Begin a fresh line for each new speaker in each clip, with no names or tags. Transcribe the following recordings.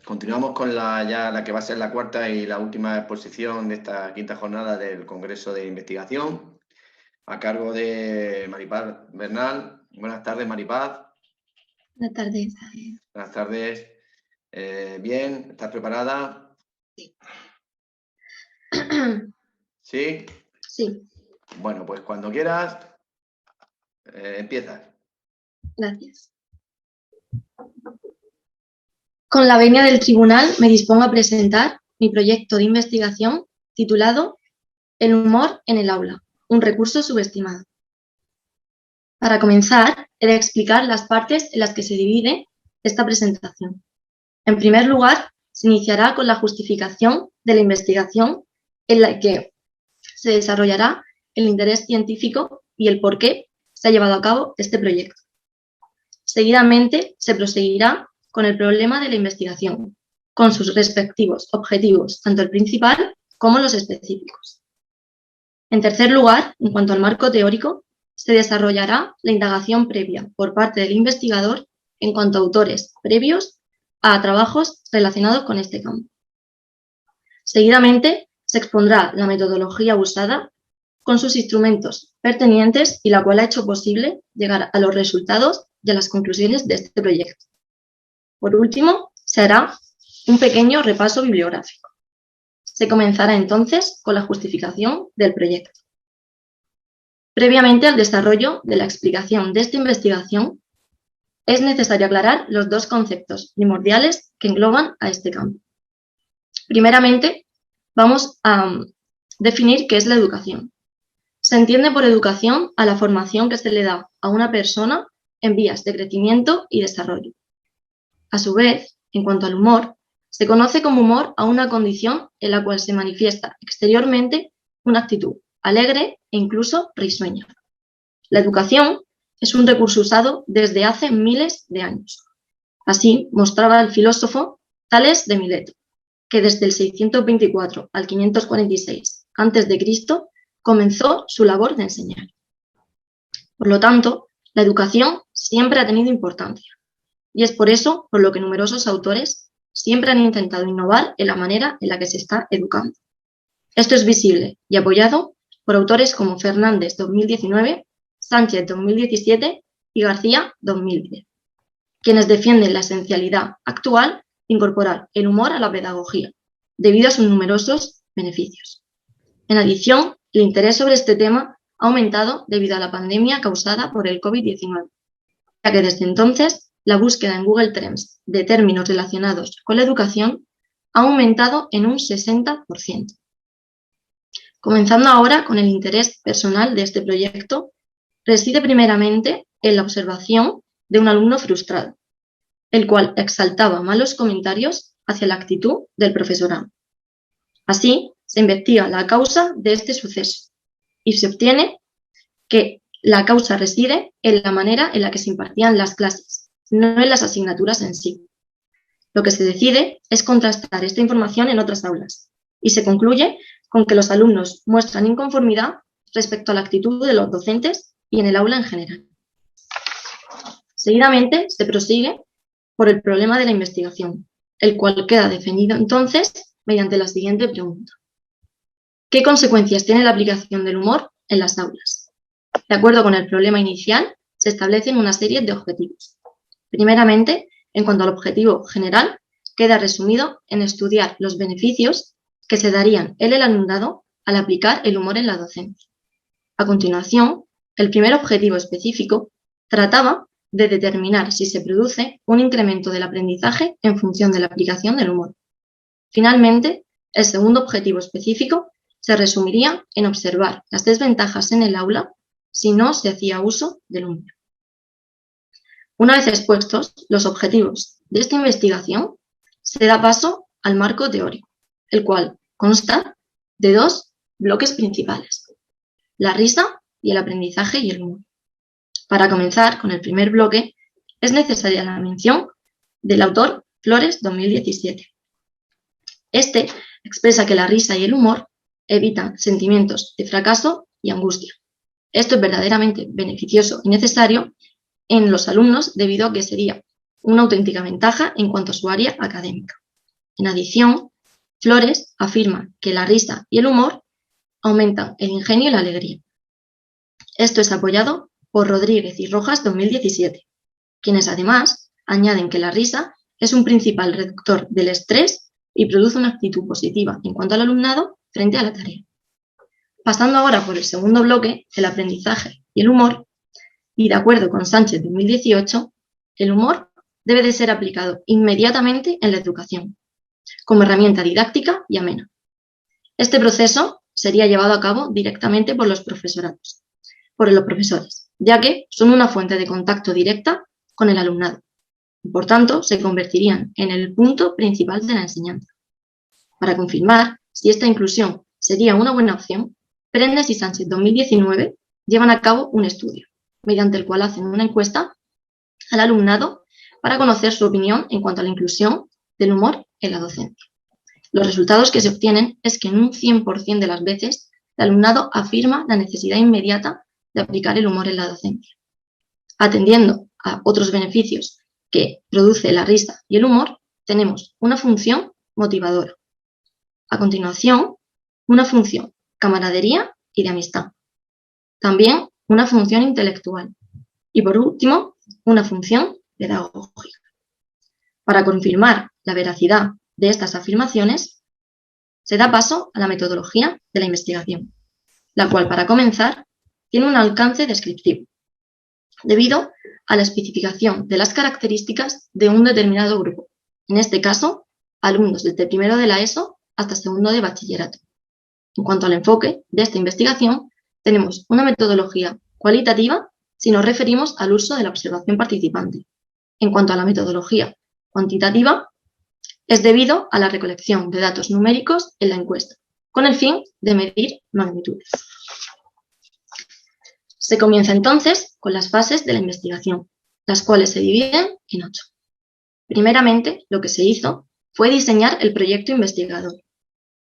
Continuamos con la que va a ser la cuarta y la última exposición de esta quinta jornada del Congreso de Investigación, a cargo de Maripaz Bernal. Buenas tardes, Maripaz.
Buenas tardes.
Buenas tardes. Bien, ¿estás preparada?
Sí.
¿Sí?
Sí.
Bueno, pues cuando quieras, empiezas.
Gracias. Con la venia del tribunal me dispongo a presentar mi proyecto de investigación titulado El humor en el aula, un recurso subestimado. Para comenzar, he de explicar las partes en las que se divide esta presentación. En primer lugar, se iniciará con la justificación de la investigación en la que se desarrollará el interés científico y el por qué se ha llevado a cabo este proyecto. Seguidamente, se proseguirá con el problema de la investigación, con sus respectivos objetivos, tanto el principal como los específicos. En tercer lugar, en cuanto al marco teórico, se desarrollará la indagación previa por parte del investigador en cuanto a autores previos a trabajos relacionados con este campo. Seguidamente, se expondrá la metodología usada con sus instrumentos pertinentes y la cual ha hecho posible llegar a los resultados y a las conclusiones de este proyecto. Por último, se hará un pequeño repaso bibliográfico. Se comenzará entonces con la justificación del proyecto. Previamente al desarrollo de la explicación de esta investigación, es necesario aclarar los dos conceptos primordiales que engloban a este campo. Primeramente, vamos a definir qué es la educación. Se entiende por educación a la formación que se le da a una persona en vías de crecimiento y desarrollo. A su vez, en cuanto al humor, se conoce como humor a una condición en la cual se manifiesta exteriormente una actitud alegre e incluso risueña. La educación es un recurso usado desde hace miles de años. Así mostraba el filósofo Tales de Mileto, que desde el 624 al 546 a.C. comenzó su labor de enseñar. Por lo tanto, la educación siempre ha tenido importancia, y es por eso por lo que numerosos autores siempre han intentado innovar en la manera en la que se está educando. Esto es visible y apoyado por autores como Fernández 2019, Sánchez 2017 y García 2010, quienes defienden la esencialidad actual de incorporar el humor a la pedagogía, debido a sus numerosos beneficios. En adición, el interés sobre este tema ha aumentado debido a la pandemia causada por el COVID-19, ya que desde entonces la búsqueda en Google Trends de términos relacionados con la educación ha aumentado en un 60%. Comenzando ahora con el interés personal de este proyecto, reside primeramente en la observación de un alumno frustrado, el cual exaltaba malos comentarios hacia la actitud del profesorado. Así, se investiga la causa de este suceso y se obtiene que la causa reside en la manera en la que se impartían las clases, no en las asignaturas en sí. Lo que se decide es contrastar esta información en otras aulas y se concluye con que los alumnos muestran inconformidad respecto a la actitud de los docentes y en el aula en general. Seguidamente, se prosigue por el problema de la investigación, el cual queda definido entonces mediante la siguiente pregunta. ¿Qué consecuencias tiene la aplicación del humor en las aulas? De acuerdo con el problema inicial, se establecen una serie de objetivos. Primeramente, en cuanto al objetivo general, queda resumido en estudiar los beneficios que se darían en el alumnado al aplicar el humor en la docencia. A continuación, el primer objetivo específico trataba de determinar si se produce un incremento del aprendizaje en función de la aplicación del humor. Finalmente, el segundo objetivo específico se resumiría en observar las desventajas en el aula si no se hacía uso del humor. Una vez expuestos los objetivos de esta investigación, se da paso al marco teórico, el cual consta de dos bloques principales: la risa y el aprendizaje y el humor. Para comenzar con el primer bloque, es necesaria la mención del autor Flores 2017. Este expresa que la risa y el humor evitan sentimientos de fracaso y angustia. Esto es verdaderamente beneficioso y necesario en los alumnos debido a que sería una auténtica ventaja en cuanto a su área académica. En adición, Flores afirma que la risa y el humor aumentan el ingenio y la alegría. Esto es apoyado por Rodríguez y Rojas 2017, quienes además añaden que la risa es un principal reductor del estrés y produce una actitud positiva en cuanto al alumnado frente a la tarea. Pasando ahora por el segundo bloque, el aprendizaje y el humor, y de acuerdo con Sánchez 2018, el humor debe de ser aplicado inmediatamente en la educación, como herramienta didáctica y amena. Este proceso sería llevado a cabo directamente por los profesores, ya que son una fuente de contacto directa con el alumnado y, por tanto, se convertirían en el punto principal de la enseñanza. Para confirmar si esta inclusión sería una buena opción, Prendes y Sánchez 2019 llevan a cabo un estudio, mediante el cual hacen una encuesta al alumnado para conocer su opinión en cuanto a la inclusión del humor en la docencia. Los resultados que se obtienen es que en un 100% de las veces el alumnado afirma la necesidad inmediata de aplicar el humor en la docencia. Atendiendo a otros beneficios que produce la risa y el humor, tenemos una función motivadora. A continuación, una función camaradería y de amistad. También una función intelectual. Y por último, una función pedagógica. Para confirmar la veracidad de estas afirmaciones, se da paso a la metodología de la investigación, la cual, para comenzar, tiene un alcance descriptivo, debido a la especificación de las características de un determinado grupo, en este caso, alumnos desde primero de la ESO hasta segundo de bachillerato. En cuanto al enfoque de esta investigación, tenemos una metodología cualitativa si nos referimos al uso de la observación participante. En cuanto a la metodología cuantitativa, es debido a la recolección de datos numéricos en la encuesta, con el fin de medir magnitudes. Se comienza entonces con las fases de la investigación, las cuales se dividen en 8. Primeramente, lo que se hizo fue diseñar el proyecto investigador.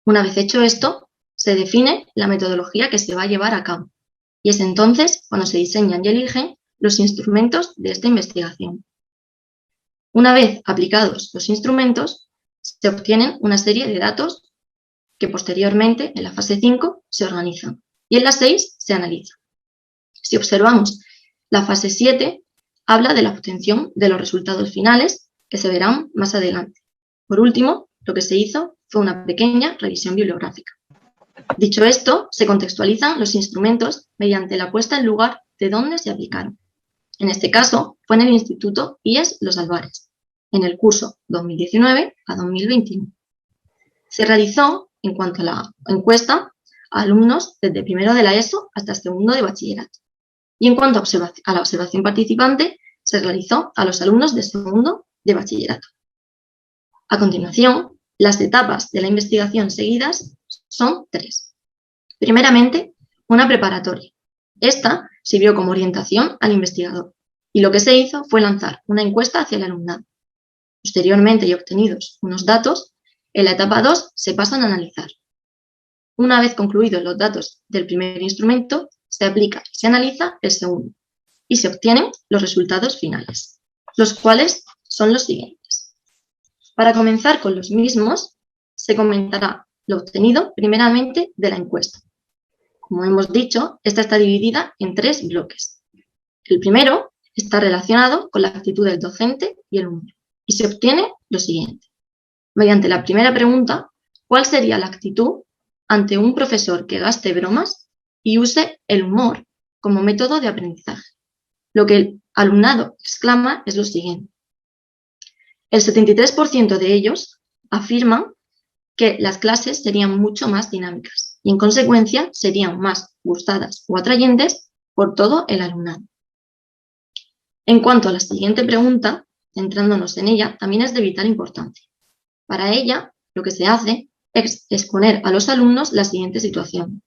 Una vez hecho esto, se define la metodología que se va a llevar a cabo, y es entonces cuando se diseñan y eligen los instrumentos de esta investigación. Una vez aplicados los instrumentos, se obtienen una serie de datos que posteriormente, en la fase 5, se organizan, y en la 6 se analizan. Si observamos la fase 7, habla de la obtención de los resultados finales que se verán más adelante. Por último, lo que se hizo fue una pequeña revisión bibliográfica. Dicho esto, se contextualizan los instrumentos mediante la puesta en lugar de dónde se aplicaron. En este caso, fue en el Instituto IES Los Albares, en el curso 2019 a 2021. Se realizó, en cuanto a la encuesta, a alumnos desde primero de la ESO hasta segundo de bachillerato. Y en cuanto a la observación participante, se realizó a los alumnos de segundo de bachillerato. A continuación, las etapas de la investigación seguidas son 3. Primeramente, una preparatoria. Esta sirvió como orientación al investigador y lo que se hizo fue lanzar una encuesta hacia el alumnado. Posteriormente, y obtenidos unos datos, en la etapa 2 se pasan a analizar. Una vez concluidos los datos del primer instrumento, se aplica y se analiza el segundo y se obtienen los resultados finales, los cuales son los siguientes. Para comenzar con los mismos, se comentará lo obtenido primeramente de la encuesta. Como hemos dicho, esta está dividida en 3 bloques. El primero está relacionado con la actitud del docente y el humor, y se obtiene lo siguiente. Mediante la primera pregunta, ¿cuál sería la actitud ante un profesor que gaste bromas y use el humor como método de aprendizaje? Lo que el alumnado exclama es lo siguiente. El 73% de ellos afirman que las clases serían mucho más dinámicas y, en consecuencia, serían más gustadas o atrayentes por todo el alumnado. En cuanto a la siguiente pregunta, centrándonos en ella, también es de vital importancia. Para ella, lo que se hace es exponer a los alumnos la siguiente situación.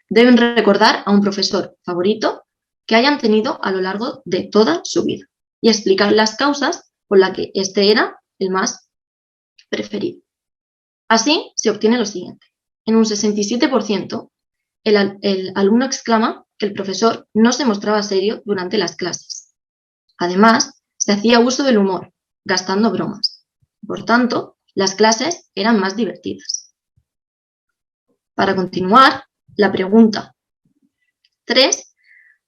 Deben recordar a un profesor favorito que hayan tenido a lo largo de toda su vida y explicar las causas por las que este era el más preferido. Así se obtiene lo siguiente. En un 67%, el alumno exclama que el profesor no se mostraba serio durante las clases. Además, se hacía uso del humor, gastando bromas. Por tanto, las clases eran más divertidas. Para continuar, la pregunta 3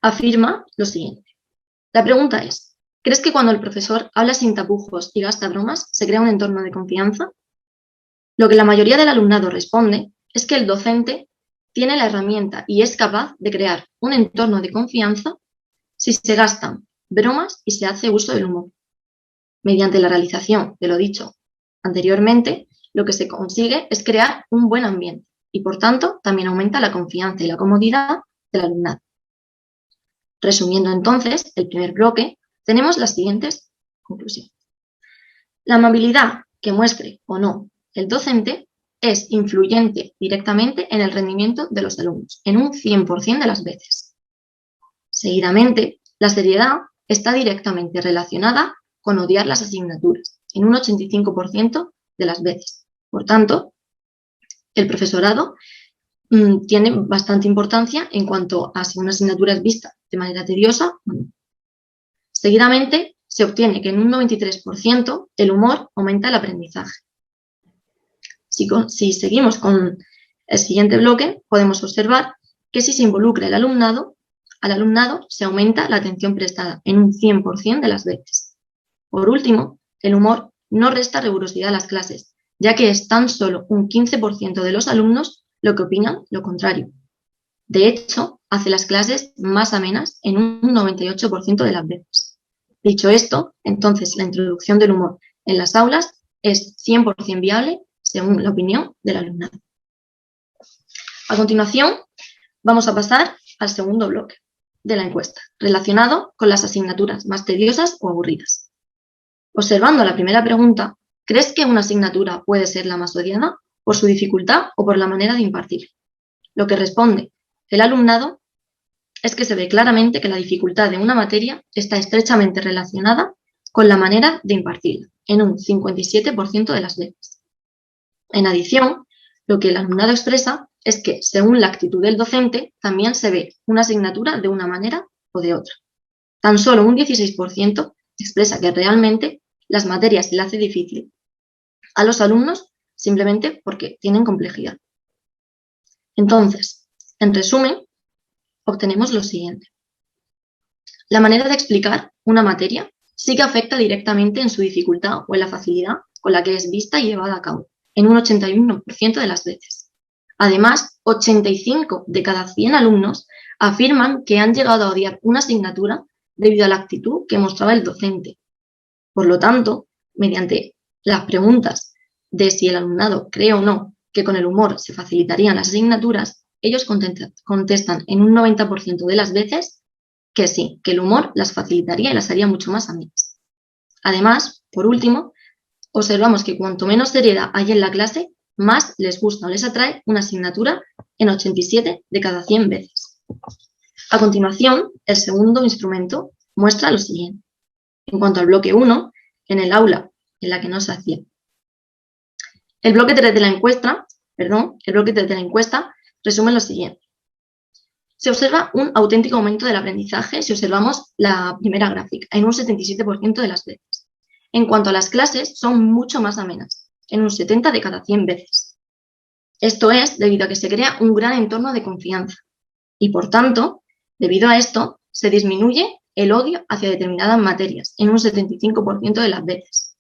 afirma lo siguiente. La pregunta es, ¿crees que cuando el profesor habla sin tapujos y gasta bromas, se crea un entorno de confianza? Lo que la mayoría del alumnado responde es que el docente tiene la herramienta y es capaz de crear un entorno de confianza si se gastan bromas y se hace uso del humor. Mediante la realización de lo dicho anteriormente, lo que se consigue es crear un buen ambiente y, por tanto, también aumenta la confianza y la comodidad del alumnado. Resumiendo entonces el primer bloque, tenemos las siguientes conclusiones. La amabilidad que muestre o no el docente es influyente directamente en el rendimiento de los alumnos, en un 100% de las veces. Seguidamente, la seriedad está directamente relacionada con odiar las asignaturas, en un 85% de las veces. Por tanto, el profesorado tiene bastante importancia en cuanto a si una asignatura es vista de manera tediosa o no. Seguidamente, se obtiene que en un 93% el humor aumenta el aprendizaje. Si seguimos con el siguiente bloque, podemos observar que si se involucra al alumnado se aumenta la atención prestada en un 100% de las veces. Por último, el humor no resta rigurosidad a las clases, ya que es tan solo un 15% de los alumnos lo que opinan lo contrario. De hecho, hace las clases más amenas en un 98% de las veces. Dicho esto, entonces la introducción del humor en las aulas es 100% viable según la opinión del alumnado. A continuación, vamos a pasar al segundo bloque de la encuesta, relacionado con las asignaturas más tediosas o aburridas. Observando la primera pregunta, ¿crees que una asignatura puede ser la más odiada por su dificultad o por la manera de impartir? Lo que responde el alumnado es que se ve claramente que la dificultad de una materia está estrechamente relacionada con la manera de impartirla, en un 57% de las veces. En adición, lo que el alumnado expresa es que, según la actitud del docente, también se ve una asignatura de una manera o de otra. Tan solo un 16% expresa que realmente las materias se le hace difícil a los alumnos simplemente porque tienen complejidad. Entonces, en resumen, obtenemos lo siguiente. La manera de explicar una materia sí que afecta directamente en su dificultad o en la facilidad con la que es vista y llevada a cabo, en un 81% de las veces. Además, 85 de cada 100 alumnos afirman que han llegado a odiar una asignatura debido a la actitud que mostraba el docente. Por lo tanto, mediante las preguntas de si el alumnado cree o no que con el humor se facilitarían las asignaturas, ellos contestan en un 90% de las veces que sí, que el humor las facilitaría y las haría mucho más amenas. Además, por último, observamos que cuanto menos seriedad hay en la clase, más les gusta o les atrae una asignatura en 87 de cada 100 veces. A continuación, el segundo instrumento muestra lo siguiente. En cuanto al bloque 1, en el aula en la que no se hacía. El bloque 3 de la encuesta resume lo siguiente. Se observa un auténtico aumento del aprendizaje si observamos la primera gráfica, en un 77% de las veces. En cuanto a las clases, son mucho más amenas, en un 70 de cada 100 veces. Esto es debido a que se crea un gran entorno de confianza y, por tanto, debido a esto, se disminuye el odio hacia determinadas materias, en un 75% de las veces.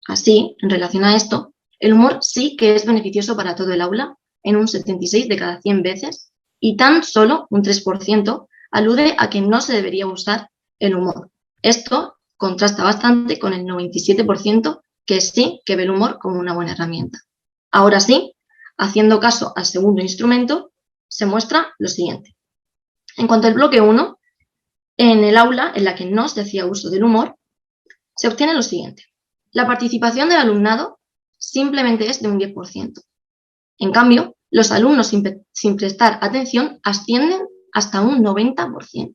Así, en relación a esto, el humor sí que es beneficioso para todo el aula, en un 76 de cada 100 veces, y tan solo un 3% alude a que no se debería usar el humor. Esto contrasta bastante con el 97% que sí que ve el humor como una buena herramienta. Ahora sí, haciendo caso al segundo instrumento, se muestra lo siguiente. En cuanto al bloque 1, en el aula en la que no se hacía uso del humor, se obtiene lo siguiente. La participación del alumnado simplemente es de un 10%. En cambio, los alumnos sin prestar atención ascienden hasta un 90%.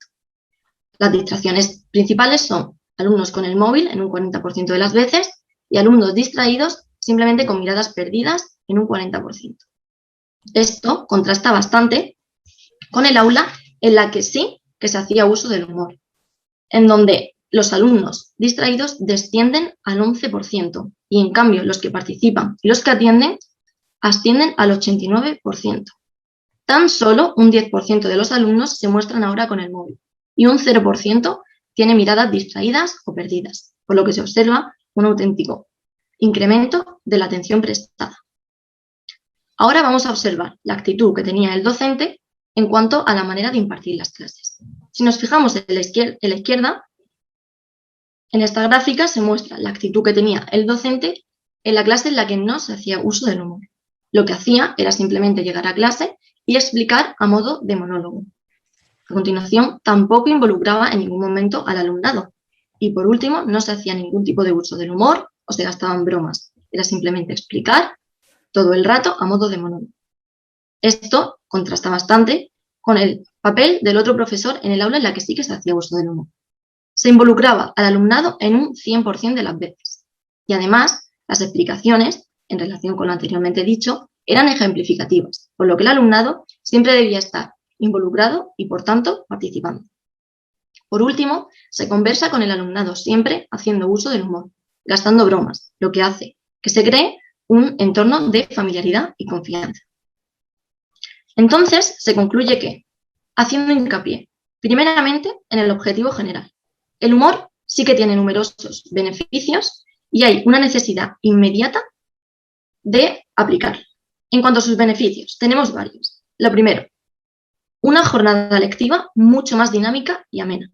Las distracciones principales son alumnos con el móvil en un 40% de las veces y alumnos distraídos simplemente con miradas perdidas en un 40%. Esto contrasta bastante con el aula en la que sí que se hacía uso del humor, en donde los alumnos distraídos descienden al 11% y en cambio los que participan y los que atienden ascienden al 89%. Tan solo un 10% de los alumnos se muestran ahora con el móvil y un 0% tiene miradas distraídas o perdidas, por lo que se observa un auténtico incremento de la atención prestada. Ahora vamos a observar la actitud que tenía el docente en cuanto a la manera de impartir las clases. Si nos fijamos en la izquierda, en esta gráfica se muestra la actitud que tenía el docente en la clase en la que no se hacía uso del humor. Lo que hacía era simplemente llegar a clase y explicar a modo de monólogo. A continuación, tampoco involucraba en ningún momento al alumnado. Y por último, no se hacía ningún tipo de uso del humor o se gastaban bromas. Era simplemente explicar todo el rato a modo de monólogo. Esto contrasta bastante con el papel del otro profesor en el aula en la que sí que se hacía uso del humor. Se involucraba al alumnado en un 100% de las veces. Y además, las explicaciones, en relación con lo anteriormente dicho, eran ejemplificativas, por lo que el alumnado siempre debía estar involucrado y, por tanto, participando. Por último, se conversa con el alumnado siempre haciendo uso del humor, gastando bromas, lo que hace que se cree un entorno de familiaridad y confianza. Entonces, se concluye que, haciendo hincapié, primeramente, en el objetivo general, el humor sí que tiene numerosos beneficios y hay una necesidad inmediata de aplicarlo. En cuanto a sus beneficios, tenemos varios. Lo primero, una jornada lectiva mucho más dinámica y amena.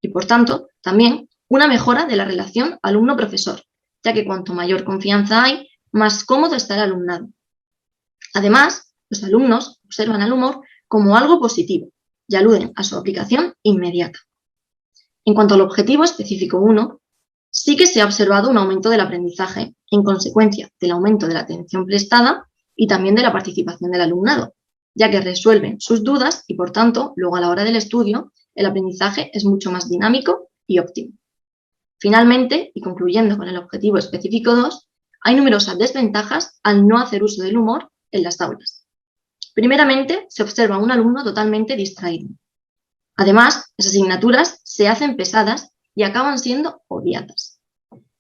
Y, por tanto, también una mejora de la relación alumno-profesor, ya que cuanto mayor confianza hay, más cómodo está el alumnado. Además, los alumnos observan al humor como algo positivo y aluden a su aplicación inmediata. En cuanto al objetivo específico 1, sí que se ha observado un aumento del aprendizaje en consecuencia del aumento de la atención prestada y también de la participación del alumnado, ya que resuelven sus dudas y, por tanto, luego a la hora del estudio, el aprendizaje es mucho más dinámico y óptimo. Finalmente, y concluyendo con el objetivo específico 2, hay numerosas desventajas al no hacer uso del humor en las aulas. Primeramente, se observa un alumno totalmente distraído. Además, las asignaturas se hacen pesadas y acaban siendo odiadas.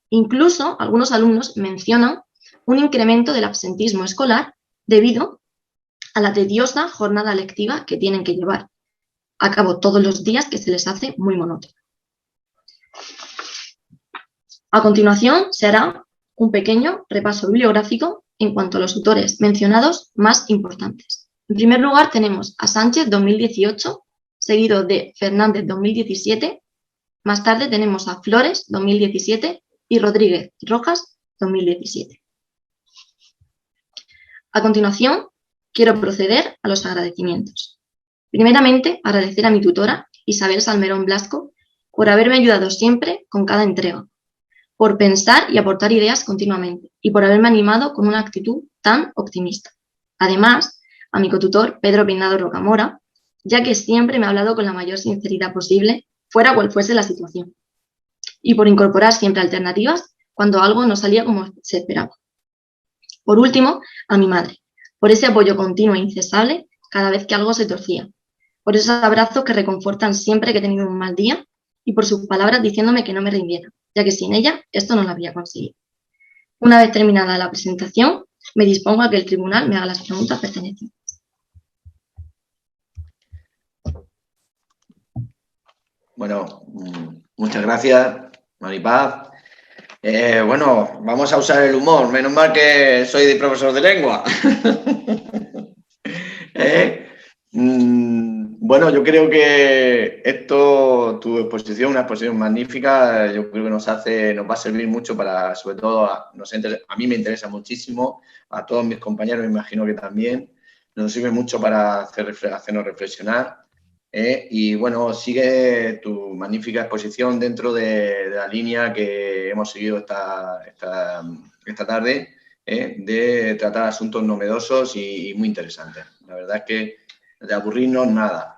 Incluso, algunos alumnos mencionan un incremento del absentismo escolar debido a la tediosa jornada lectiva que tienen que llevar a cabo todos los días, que se les hace muy monótono. A continuación, se hará un pequeño repaso bibliográfico en cuanto a los autores mencionados más importantes. En primer lugar, tenemos a Sánchez 2018, seguido de Fernández 2017, más tarde tenemos a Flores 2017 y Rodríguez Rojas 2017. A continuación, quiero proceder a los agradecimientos. Primeramente, agradecer a mi tutora, Isabel Salmerón Blasco, por haberme ayudado siempre con cada entrega, por pensar y aportar ideas continuamente y por haberme animado con una actitud tan optimista. Además, a mi cotutor, Pedro Peinado Rocamora, ya que siempre me ha hablado con la mayor sinceridad posible, fuera cual fuese la situación, y por incorporar siempre alternativas cuando algo no salía como se esperaba. Por último, a mi madre, por ese apoyo continuo e incesable cada vez que algo se torcía, por esos abrazos que reconfortan siempre que he tenido un mal día y por sus palabras diciéndome que no me rindiera, ya que sin ella esto no lo habría conseguido. Una vez terminada la presentación, me dispongo a que el tribunal me haga las preguntas pertenecientes.
Bueno, muchas gracias, Maripaz. Bueno, vamos a usar el humor. Menos mal que soy profesor de lengua. Bueno, yo creo que tu exposición, una exposición magnífica, yo creo que nos va a servir mucho para, sobre todo, a mí me interesa muchísimo, a todos mis compañeros me imagino que también, nos sirve mucho para hacernos reflexionar. Y bueno, sigue tu magnífica exposición dentro de la línea que hemos seguido esta tarde, de tratar asuntos novedosos y muy interesantes. La verdad es que de aburrirnos nada.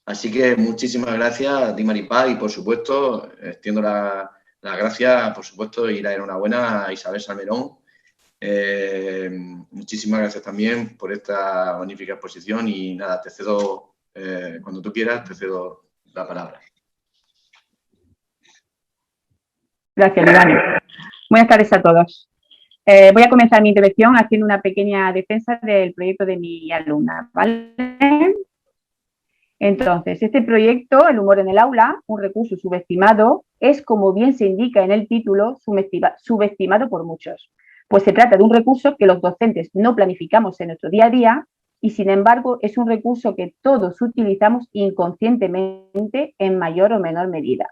Así que muchísimas gracias a ti, Maripaz, y por supuesto, extiendo las gracias, por supuesto, y la enhorabuena a Isabel Salmerón. Muchísimas gracias también por esta magnífica exposición y nada, te cedo, cuando tú quieras, te cedo la palabra.
Gracias, Iván. Buenas tardes a todos. Voy a comenzar mi intervención haciendo una pequeña defensa del proyecto de mi alumna, ¿vale? Entonces, este proyecto, El humor en el aula, un recurso subestimado, es, como bien se indica en el título, subestimado por muchos, pues se trata de un recurso que los docentes no planificamos en nuestro día a día y, sin embargo, es un recurso que todos utilizamos inconscientemente en mayor o menor medida.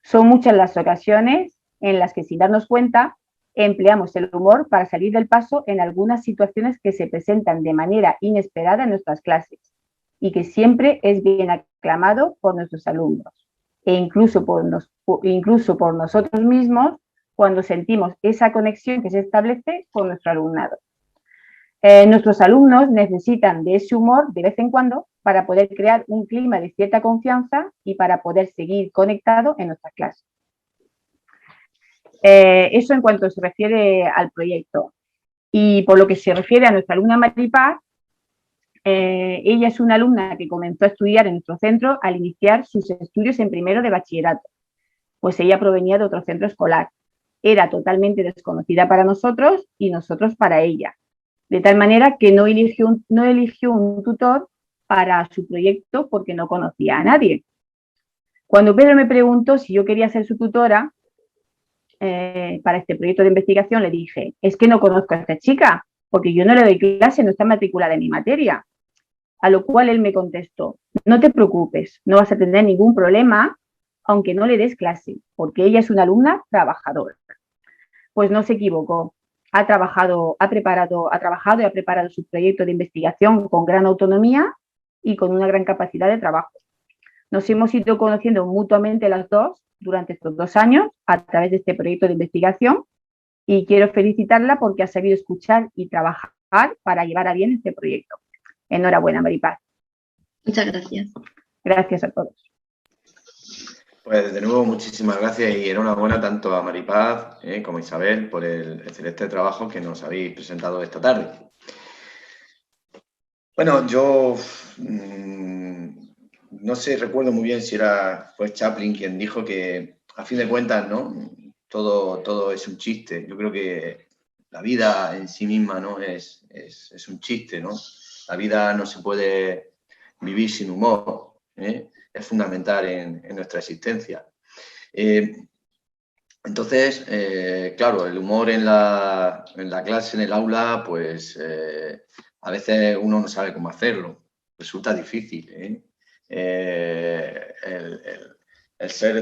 Son muchas las ocasiones en las que, sin darnos cuenta, empleamos el humor para salir del paso en algunas situaciones que se presentan de manera inesperada en nuestras clases y que siempre es bien aclamado por nuestros alumnos e incluso por nosotros mismos cuando sentimos esa conexión que se establece con nuestro alumnado. Nuestros alumnos necesitan de ese humor de vez en cuando para poder crear un clima de cierta confianza y para poder seguir conectados en nuestras clases. Eso en cuanto se refiere al proyecto. Y por lo que se refiere a nuestra alumna Maripaz, ella es una alumna que comenzó a estudiar en nuestro centro al iniciar sus estudios en primero de bachillerato, pues ella provenía de otro centro escolar. Era totalmente desconocida para nosotros y nosotros para ella, de tal manera que no eligió un tutor para su proyecto porque no conocía a nadie. Cuando Pedro me preguntó si yo quería ser su tutora para este proyecto de investigación, le dije, es que no conozco a esta chica, porque yo no le doy clase, no está matriculada en mi materia. A lo cual él me contestó, no te preocupes, no vas a tener ningún problema, aunque no le des clase, porque ella es una alumna trabajadora. Pues no se equivocó. Ha preparado su proyecto de investigación con gran autonomía y con una gran capacidad de trabajo. Nos hemos ido conociendo mutuamente las dos durante estos 2 años a través de este proyecto de investigación y quiero felicitarla porque ha sabido escuchar y trabajar para llevar a bien este proyecto. Enhorabuena, Maripaz.
Muchas gracias.
Gracias a todos.
Pues de nuevo, muchísimas gracias y enhorabuena tanto a Maripaz como a Isabel por el excelente trabajo que nos habéis presentado esta tarde. Bueno, yo no sé, recuerdo muy bien si fue Chaplin quien dijo que a fin de cuentas, ¿no? Todo es un chiste. Yo creo que la vida en sí misma, ¿no? es un chiste, ¿no? La vida no se puede vivir sin humor, es fundamental en nuestra existencia. Entonces, claro, el humor en la clase, en el aula, pues a veces uno no sabe cómo hacerlo, resulta difícil.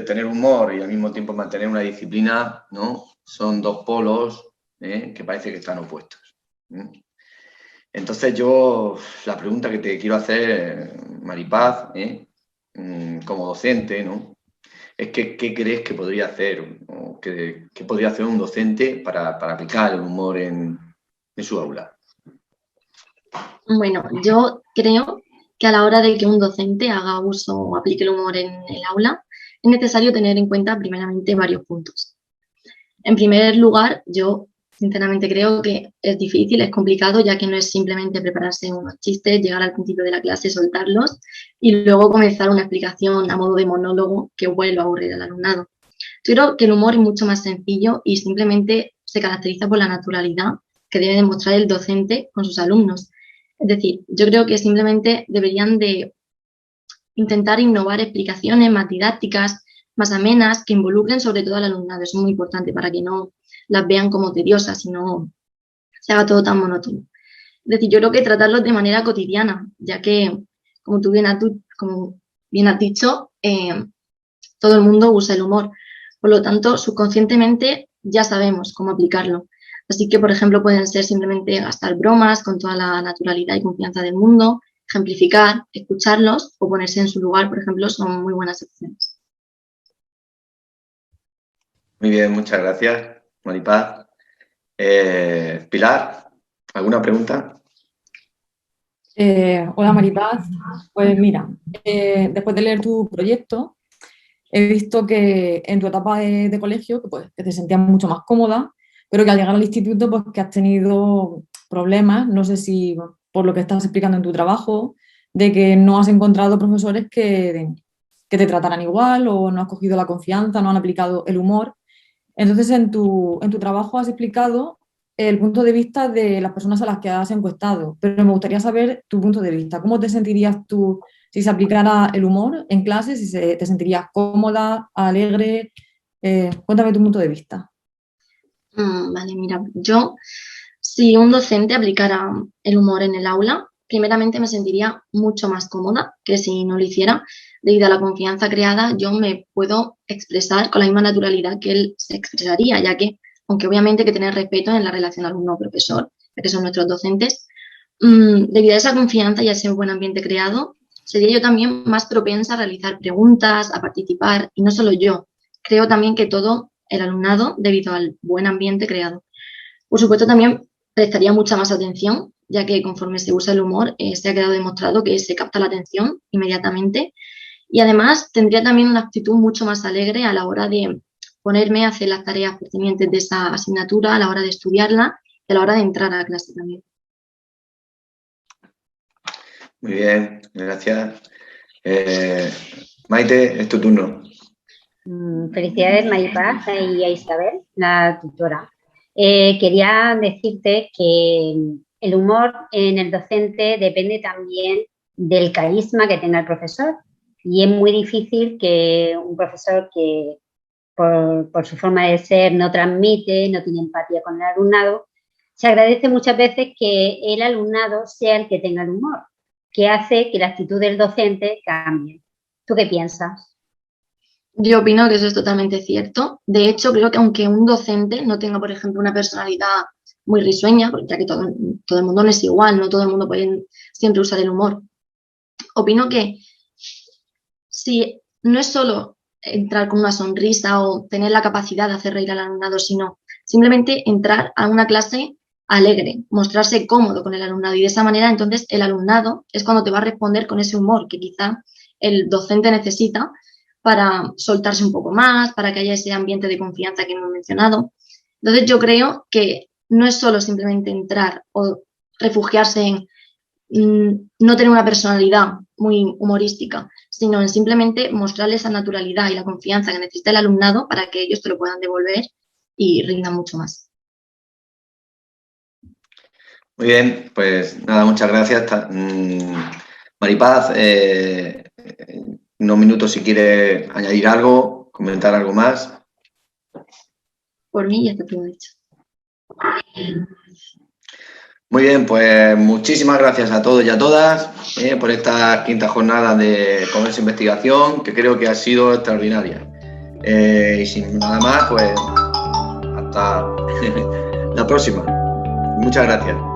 Tener humor y al mismo tiempo mantener una disciplina, ¿no? Son dos polos que parece que están opuestos. Entonces yo, la pregunta que te quiero hacer, Maripaz, como docente, ¿no? Es que, ¿qué crees que podría hacer o qué podría hacer un docente para aplicar el humor en su aula?
Bueno, yo creo que a la hora de que un docente haga uso o aplique el humor en el aula, es necesario tener en cuenta primeramente varios puntos. En primer lugar, yo sinceramente creo que es difícil, es complicado, ya que no es simplemente prepararse unos chistes, llegar al principio de la clase, soltarlos y luego comenzar una explicación a modo de monólogo que vuelva a aburrir al alumnado. Yo creo que el humor es mucho más sencillo y simplemente se caracteriza por la naturalidad que debe demostrar el docente con sus alumnos. Es decir, yo creo que simplemente deberían de intentar innovar explicaciones más didácticas, más amenas, que involucren sobre todo al alumnado. Eso es muy importante para que no las vean como tediosas y no se haga todo tan monótono. Es decir, yo creo que tratarlos de manera cotidiana, ya que, como bien has dicho, todo el mundo usa el humor. Por lo tanto, subconscientemente ya sabemos cómo aplicarlo. Así que, por ejemplo, pueden ser simplemente gastar bromas con toda la naturalidad y confianza del mundo, ejemplificar, escucharlos o ponerse en su lugar, por ejemplo, son muy buenas opciones.
Muy bien, muchas gracias, Maripaz. Pilar, ¿alguna pregunta?
Hola, Maripaz. Pues mira, después de leer tu proyecto, he visto que en tu etapa de colegio que te sentías mucho más cómoda, pero que al llegar al instituto pues que has tenido problemas, no sé si por lo que estás explicando en tu trabajo, de que no has encontrado profesores que te trataran igual o no has cogido la confianza, no han aplicado el humor. Entonces, en tu trabajo has explicado el punto de vista de las personas a las que has encuestado, pero me gustaría saber tu punto de vista. ¿Cómo te sentirías tú si se aplicara el humor en clase? Si te sentirías cómoda, alegre. Cuéntame tu punto de vista.
Vale, mira, yo, si un docente aplicara el humor en el aula, primeramente me sentiría mucho más cómoda que si no lo hiciera. Debido a la confianza creada, yo me puedo expresar con la misma naturalidad que él se expresaría, ya que, aunque obviamente hay que tener respeto en la relación alumno-profesor, ya que son nuestros docentes, debido a esa confianza y a ese buen ambiente creado, sería yo también más propensa a realizar preguntas, a participar, y no solo yo, creo también que todo el alumnado, debido al buen ambiente creado. Por supuesto, también prestaría mucha más atención, ya que conforme se usa el humor, se ha quedado demostrado que se capta la atención inmediatamente. Y además tendría también una actitud mucho más alegre a la hora de ponerme a hacer las tareas pertinentes de esa asignatura, a la hora de estudiarla y a la hora de entrar a la clase también.
Muy bien, gracias. Maite, es tu turno.
Felicidades, Maripaz y a Isabel, la tutora. Quería decirte que el humor en el docente depende también del carisma que tenga el profesor. Y es muy difícil que un profesor que por su forma de ser no transmite, no tiene empatía con el alumnado, se agradece muchas veces que el alumnado sea el que tenga el humor, que hace que la actitud del docente cambie. ¿Tú qué piensas?
Yo opino que eso es totalmente cierto. De hecho, creo que aunque un docente no tenga, por ejemplo, una personalidad muy risueña, ya que todo el mundo no es igual, no todo el mundo puede siempre usar el humor, opino que si no es solo entrar con una sonrisa o tener la capacidad de hacer reír al alumnado, sino simplemente entrar a una clase alegre, mostrarse cómodo con el alumnado, y de esa manera entonces el alumnado es cuando te va a responder con ese humor que quizá el docente necesita para soltarse un poco más, para que haya ese ambiente de confianza que hemos mencionado. Entonces yo creo que no es solo simplemente entrar o refugiarse en no tener una personalidad muy humorística, sino en simplemente mostrarle esa naturalidad y la confianza que necesita el alumnado para que ellos te lo puedan devolver y rindan mucho más.
Muy bien, pues nada, muchas gracias. Maripaz, unos minutos si quieres añadir algo, comentar algo más.
Por mí ya está todo hecho.
Muy bien, pues muchísimas gracias a todos y a todas por esta quinta jornada de Comercio e Investigación, que creo que ha sido extraordinaria. Y sin nada más, pues hasta la próxima. Muchas gracias.